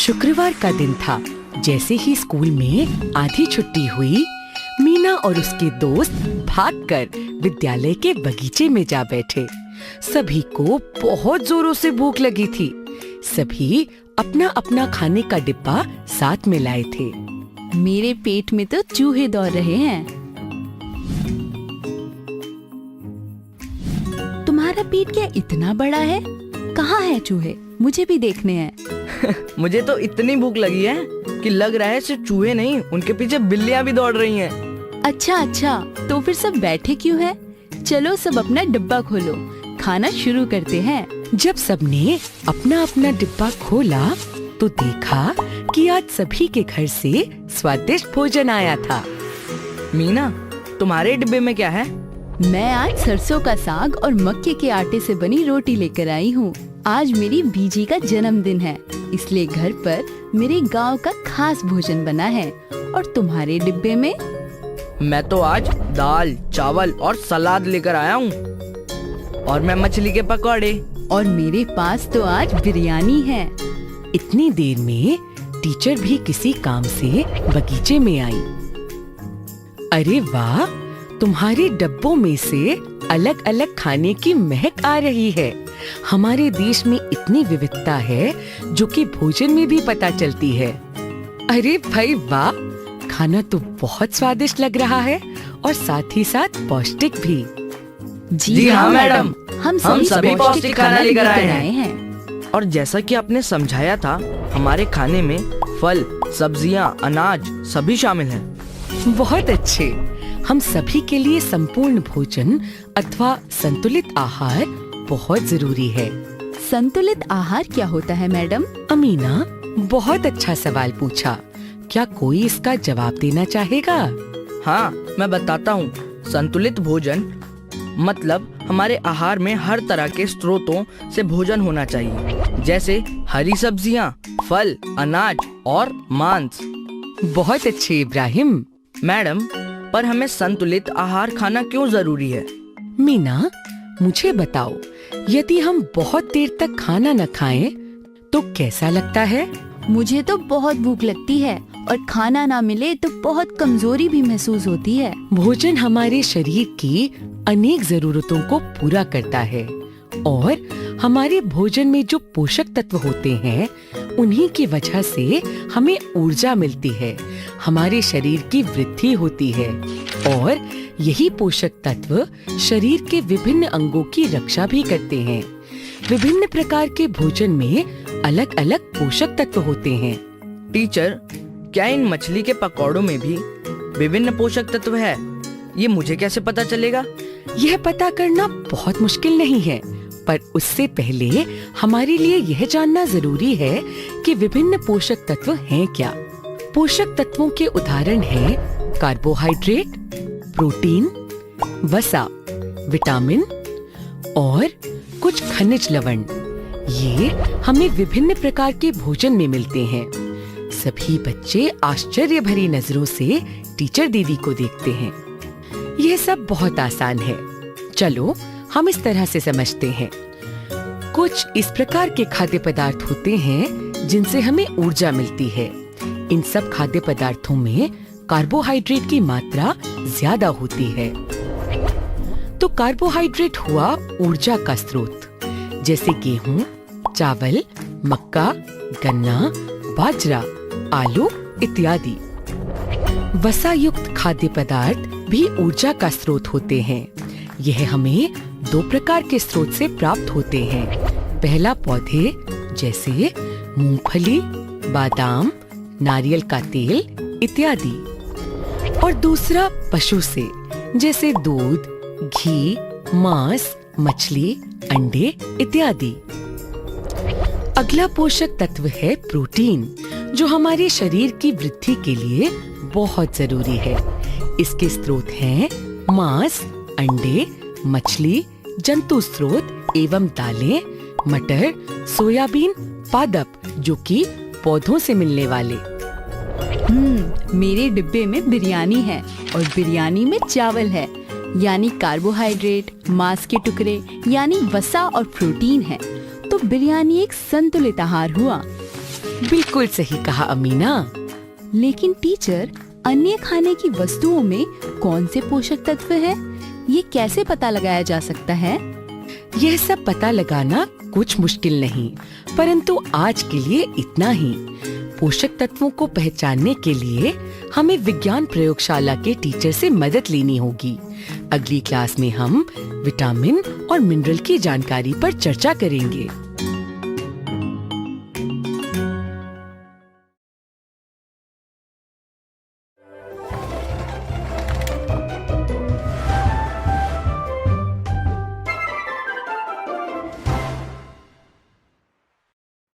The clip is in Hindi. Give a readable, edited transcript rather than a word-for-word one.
शुक्रवार का दिन था। जैसे ही स्कूल में आधी छुट्टी हुई, मीना और उसके दोस्त भागकर विद्यालय के बगीचे में जा बैठे। सभी को बहुत जोरों से भूख लगी थी। सभी अपना अपना खाने का डिब्बा साथ में लाए थे। मेरे पेट में तो चूहे दौड़ रहे हैं। तुम्हारा पेट क्या इतना बड़ा है? कहाँ है चूहे? मुझे भी देखने हैं। मुझे तो इतनी भूख लगी है कि लग रहा है सिर्फ चूहे नहीं, उनके पीछे बिल्लियाँ भी दौड़ रही हैं। अच्छा, तो फिर सब बैठे क्यों हैं? चलो सब अपना डिब्बा खोलो, खाना शुरू करते हैं। जब सबने अपना अपना डिब्बा खोला तो देखा कि आज सभी के घर से स्वादिष्ट भोजन आया था। मीना, तुम्हारे डिब्बे में क्या है? मैं आज सरसों का साग और मक्के के आटे से बनी रोटी लेकर आई हूँ। आज मेरी बीजी का जन्मदिन है, इसलिए घर पर मेरे गांव का खास भोजन बना है। और तुम्हारे डिब्बे में? मैं तो आज दाल, चावल और सलाद लेकर आया हूँ, और मैं मछली के पकौड़े। और मेरे पास तो आज बिरयानी है। इतनी देर में टीचर भी किसी काम से बगीचे में आई। अरे वाह, तुम्हारे डब्बों में से अलग अलग खाने की महक आ रही है। हमारे देश में इतनी विविधता है जो कि भोजन में भी पता चलती है। अरे भाई वाह, खाना तो बहुत स्वादिष्ट लग रहा है और साथ ही साथ पौष्टिक भी। जी हाँ मैडम, हम सभी पौष्टिक खाना लेकर आए हैं। और जैसा कि आपने समझाया था, हमारे खाने में फल, सब्जियां, अनाज सभी शामिल हैं। बहुत अच्छे। हम सभी के लिए संपूर्ण भोजन अथवा संतुलित आहार बहुत जरूरी है। संतुलित आहार क्या होता है मैडम? अमीना, बहुत अच्छा सवाल पूछा। क्या कोई इसका जवाब देना चाहेगा? हाँ, मैं बताता हूँ। संतुलित भोजन मतलब हमारे आहार में हर तरह के स्रोतों से भोजन होना चाहिए, जैसे हरी सब्जियाँ, फल, अनाज और मांस। बहुत अच्छे इब्राहिम। मैडम, पर हमें संतुलित आहार खाना क्यों जरूरी है? मीना, मुझे बताओ, यदि हम बहुत देर तक खाना न खाएं तो कैसा लगता है? मुझे तो बहुत भूख लगती है और खाना ना मिले तो बहुत कमजोरी भी महसूस होती है। भोजन हमारे शरीर की अनेक जरूरतों को पूरा करता है और हमारे भोजन में जो पोषक तत्व होते हैं उन्हीं की वजह से हमें ऊर्जा मिलती है, हमारे शरीर की वृद्धि होती है और यही पोषक तत्व शरीर के विभिन्न अंगों की रक्षा भी करते हैं। विभिन्न प्रकार के भोजन में अलग अलग पोषक तत्व होते हैं। टीचर, क्या इन मछली के पकौड़ों में भी विभिन्न पोषक तत्व है? ये मुझे कैसे पता चलेगा? यह पता करना बहुत मुश्किल नहीं है, पर उससे पहले हमारे लिए यह जानना जरूरी है कि विभिन्न पोषक तत्व हैं क्या। पोषक तत्वों के उदाहरण हैं कार्बोहाइड्रेट, प्रोटीन, वसा, विटामिन और कुछ खनिज लवण। ये हमें विभिन्न प्रकार के भोजन में मिलते हैं। सभी बच्चे आश्चर्य भरी नजरों से टीचर दीदी को देखते हैं। यह सब बहुत आसान है, चलो हम इस तरह से समझते हैं। कुछ इस प्रकार के खाद्य पदार्थ होते हैं जिनसे हमें ऊर्जा मिलती है। इन सब खाद्य पदार्थों में कार्बोहाइड्रेट की मात्रा ज्यादा होती है। तो कार्बोहाइड्रेट हुआ ऊर्जा का स्रोत, जैसे गेहूं, चावल, मक्का, गन्ना, बाजरा, आलू इत्यादि। वसा युक्त खाद्य पदार्थ भी ऊर्जा का स्रोत होते हैं। यह हमें दो प्रकार के स्रोत से प्राप्त होते हैं। पहला पौधे जैसे मूंगफली, बादाम, नारियल का तेल इत्यादि, और दूसरा पशु से, जैसे दूध, घी, मांस, मछली, अंडे इत्यादि। अगला पोषक तत्व है प्रोटीन, जो हमारे शरीर की वृद्धि के लिए बहुत जरूरी है। इसके स्रोत हैं मांस, अंडे, मछली, जंतु स्रोत एवं दालें, मटर, सोयाबीन, पादप जो कि पौधों से मिलने वाले। मेरे डिब्बे में बिरयानी है और बिरयानी में चावल है, यानी कार्बोहाइड्रेट, मांस के टुकड़े यानी वसा और प्रोटीन है। तो बिरयानी एक संतुलित आहार हुआ। बिल्कुल सही कहा अमीना। लेकिन टीचर, अन्य खाने की वस्तुओं में कौन से पोषक तत्व हैं? ये कैसे पता लगाया जा सकता है? यह सब पता लगाना कुछ मुश्किल नहीं, परंतु आज के लिए इतना ही। पोषक तत्वों को पहचानने के लिए हमें विज्ञान प्रयोगशाला के टीचर से मदद लेनी होगी। अगली क्लास में हम विटामिन और मिनरल की जानकारी पर चर्चा करेंगे।